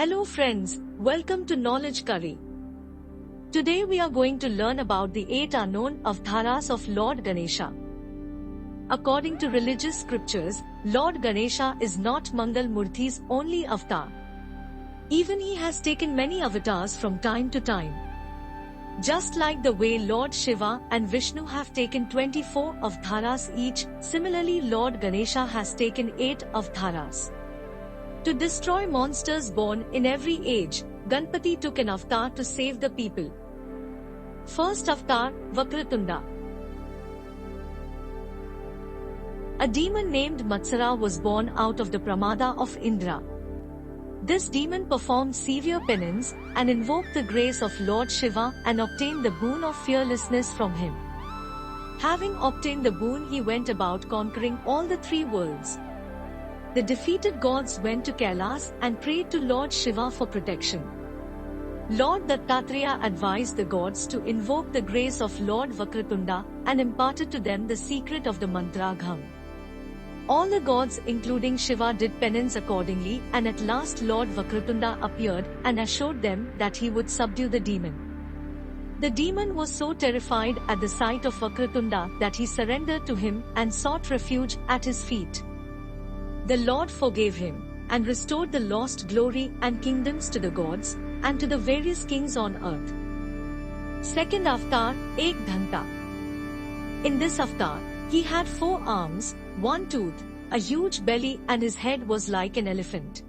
Hello friends, welcome to Knowledge Curry. Today we are going to learn about the 8 unknown avatharas of Lord Ganesha. According to religious scriptures, Lord Ganesha is not Mangal Murthi's only avatar. Even he has taken many avatars from time to time. Just like the way Lord Shiva and Vishnu have taken 24 avatharas each, similarly Lord Ganesha has taken 8 avatharas. To destroy monsters born in every age, Ganapati took an avatar to save the people. First avatar, Vakratunda. A demon named Matsara was born out of the pramada of Indra. This demon performed severe penance and invoked the grace of Lord Shiva and obtained the boon of fearlessness from him. Having obtained the boon, he went about conquering all the 3 worlds. The defeated gods went to Kailas and prayed to Lord Shiva for protection. Lord Dattatreya advised the gods to invoke the grace of Lord Vakratunda and imparted to them the secret of the mantra Gham. All the gods including Shiva did penance accordingly, and at last Lord Vakratunda appeared and assured them that he would subdue the demon. The demon was so terrified at the sight of Vakratunda that he surrendered to him and sought refuge at his feet. The Lord forgave him and restored the lost glory and kingdoms to the gods and to the various kings on earth. Second avatar, Ekdanta. In this avatar, he had 4 arms, 1 tooth, a huge belly, and his head was like an elephant.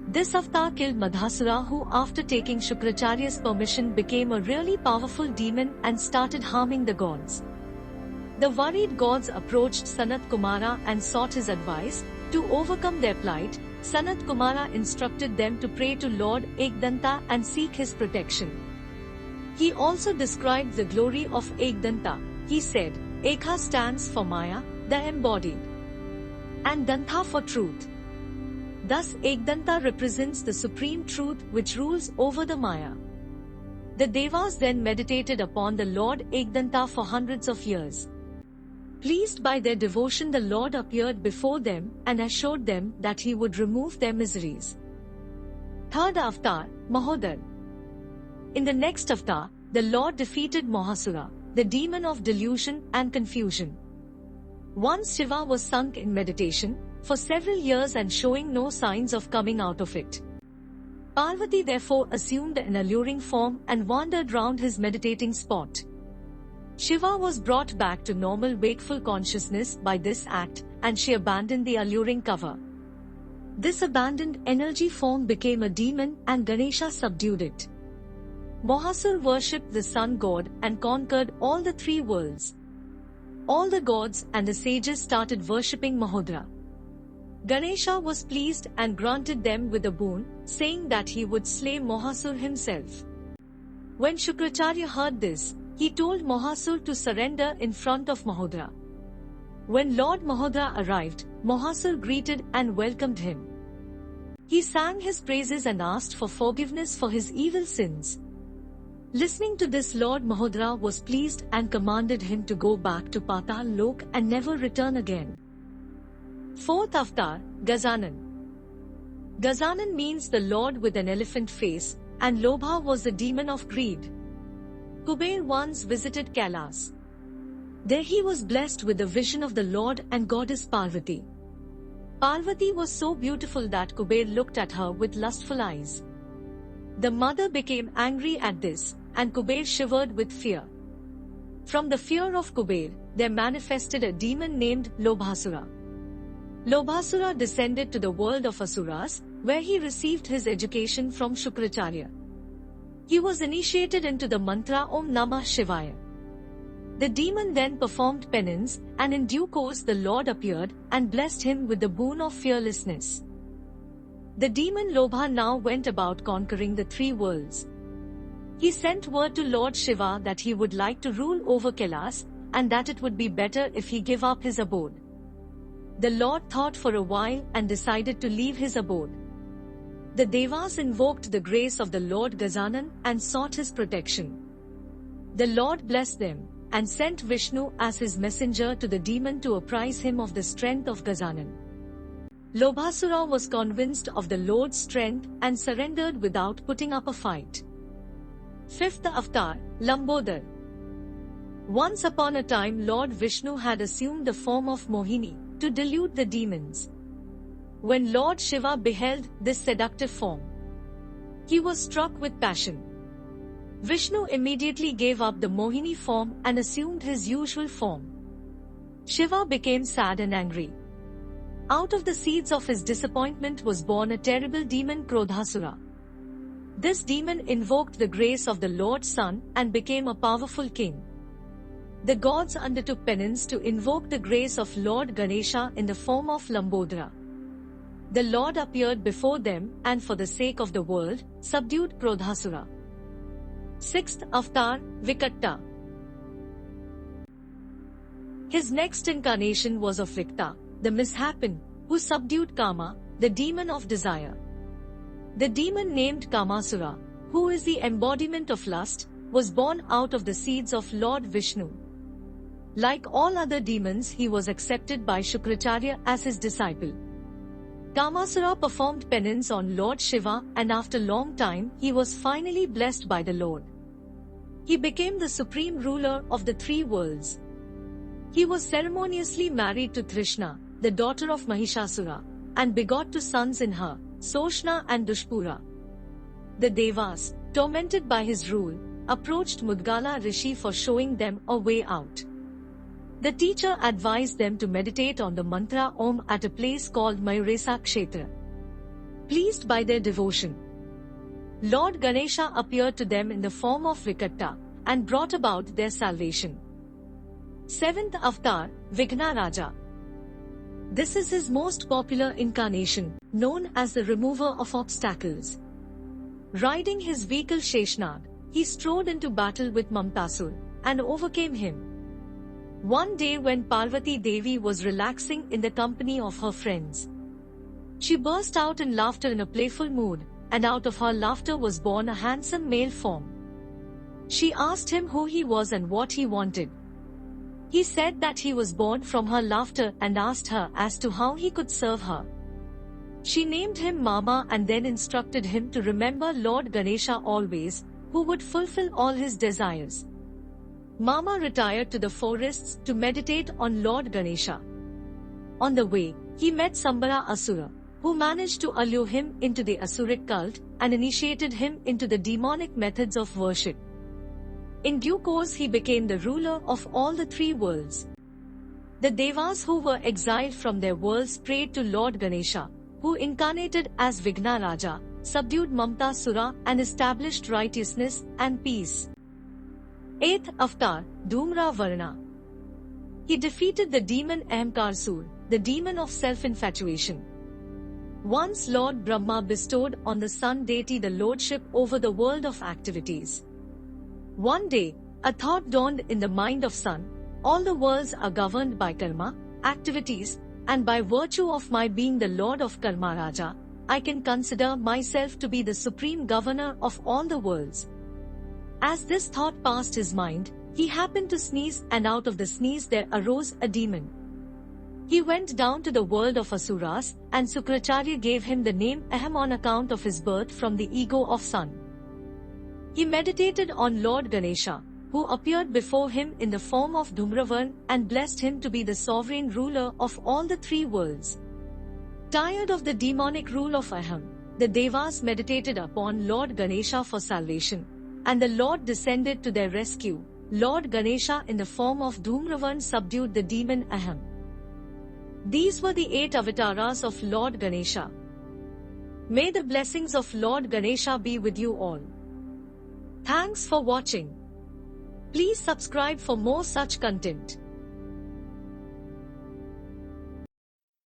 This avatar killed Madhasura, who after taking Shukracharya's permission became a really powerful demon and started harming the gods. The worried gods approached Sanat Kumara and sought his advice. To overcome their plight, Sanat Kumara instructed them to pray to Lord Ekdanta and seek his protection. He also described the glory of Ekdanta. He said, Ekha stands for Maya, the embodied, and Dantha for truth. Thus Ekdanta represents the supreme truth which rules over the Maya. The Devas then meditated upon the Lord Ekdanta for hundreds of years. Pleased by their devotion, the Lord appeared before them and assured them that he would remove their miseries. Third avatar, Mahodar. In the next avatar, the Lord defeated Mahasura, the demon of delusion and confusion. Once Shiva was sunk in meditation for several years and showing no signs of coming out of it. Parvati therefore assumed an alluring form and wandered round his meditating spot. Shiva was brought back to normal wakeful consciousness by this act, and she abandoned the alluring cover. This abandoned energy form became a demon and Ganesha subdued it. Mahasur worshipped the sun god and conquered all the 3 worlds. All the gods and the sages started worshipping Mahodra. Ganesha was pleased and granted them with a boon, saying that he would slay Mahasur himself. When Shukracharya heard this, he told Mahasur to surrender in front of Mahodra. When Lord Mahodra arrived, Mahasur greeted and welcomed him. He sang his praises and asked for forgiveness for his evil sins. Listening to this, Lord Mahodra was pleased and commanded him to go back to Patal Lok and never return again. Fourth avatar, Gazanan. Gazanan means the Lord with an elephant face, and Lobha was the demon of greed. Kuber once visited Kailas. There he was blessed with the vision of the Lord and goddess Parvati. Parvati was so beautiful that Kuber looked at her with lustful eyes. The mother became angry at this, and Kuber shivered with fear. From the fear of Kuber, there manifested a demon named Lobhasura. Lobhasura descended to the world of Asuras, where he received his education from Shukracharya. He was initiated into the mantra Om Namah Shivaya. The demon then performed penance, and in due course the Lord appeared and blessed him with the boon of fearlessness. The demon Lobha now went about conquering the 3 worlds. He sent word to Lord Shiva that he would like to rule over Kailas, and that it would be better if he give up his abode. The Lord thought for a while and decided to leave his abode. The Devas invoked the grace of the Lord Gazanan and sought his protection. The Lord blessed them and sent Vishnu as his messenger to the demon to apprise him of the strength of Gazanan. Lobhasura was convinced of the Lord's strength and surrendered without putting up a fight. Fifth avatar, Lambodar. Once upon a time Lord Vishnu had assumed the form of Mohini to delude the demons. When Lord Shiva beheld this seductive form, he was struck with passion. Vishnu immediately gave up the Mohini form and assumed his usual form. Shiva became sad and angry. Out of the seeds of his disappointment was born a terrible demon, Krodhasura. This demon invoked the grace of the Lord's Sun and became a powerful king. The gods undertook penance to invoke the grace of Lord Ganesha in the form of Lambodara. The Lord appeared before them and, for the sake of the world, subdued Krodhasura. Sixth avatar, Vikatta. His next incarnation was of Vikta, the mishapen, who subdued Kama, the demon of desire. The demon named Kamasura, who is the embodiment of lust, was born out of the seeds of Lord Vishnu. Like all other demons, he was accepted by Shukracharya as his disciple. Kamasura performed penance on Lord Shiva, and after long time he was finally blessed by the Lord. He became the supreme ruler of the three worlds. He was ceremoniously married to Trishna, the daughter of Mahishasura, and begot two sons in her, Soshna and Dushpura. The Devas, tormented by his rule, approached Mudgala Rishi for showing them a way out. The teacher advised them to meditate on the mantra Om at a place called Mayuresa Kshetra. Pleased by their devotion, Lord Ganesha appeared to them in the form of Vikatta and brought about their salvation. Seventh avatar, Vighna Raja. This is his most popular incarnation, known as the remover of obstacles. Riding his vehicle Sheshnag, he strode into battle with Mamtasur and overcame him. One day when Parvati Devi was relaxing in the company of her friends, she burst out in laughter in a playful mood, and out of her laughter was born a handsome male form. She asked him who he was and what he wanted. He said that he was born from her laughter and asked her as to how he could serve her. She named him Mama and then instructed him to remember Lord Ganesha always, who would fulfill all his desires. Mama retired to the forests to meditate on Lord Ganesha. On the way, he met Sambara Asura, who managed to allure him into the Asuric cult and initiated him into the demonic methods of worship. In due course he became the ruler of all the three worlds. The Devas who were exiled from their worlds prayed to Lord Ganesha, who incarnated as Vighna Raja, subdued Mamtasura and established righteousness and peace. Eighth avatar, Dhumra Varna. He defeated the demon Ahamkarsur, the demon of self-infatuation. Once Lord Brahma bestowed on the sun deity the lordship over the world of activities. One day, a thought dawned in the mind of Sun: all the worlds are governed by karma, activities, and by virtue of my being the Lord of Karma Raja, I can consider myself to be the supreme governor of all the worlds. As this thought passed his mind, he happened to sneeze, and out of the sneeze there arose a demon. He went down to the world of Asuras, and Sukracharya gave him the name Aham on account of his birth from the ego of Sun. He meditated on Lord Ganesha, who appeared before him in the form of Dhumravarn and blessed him to be the sovereign ruler of all the three worlds. Tired of the demonic rule of Aham, the Devas meditated upon Lord Ganesha for salvation, and the Lord descended to their rescue. Lord Ganesha in the form of Dhumravarn subdued the demon Aham. These were the 8 avatars of Lord Ganesha. May the blessings of Lord Ganesha be with you all. Thanks for watching. Please subscribe for more such content.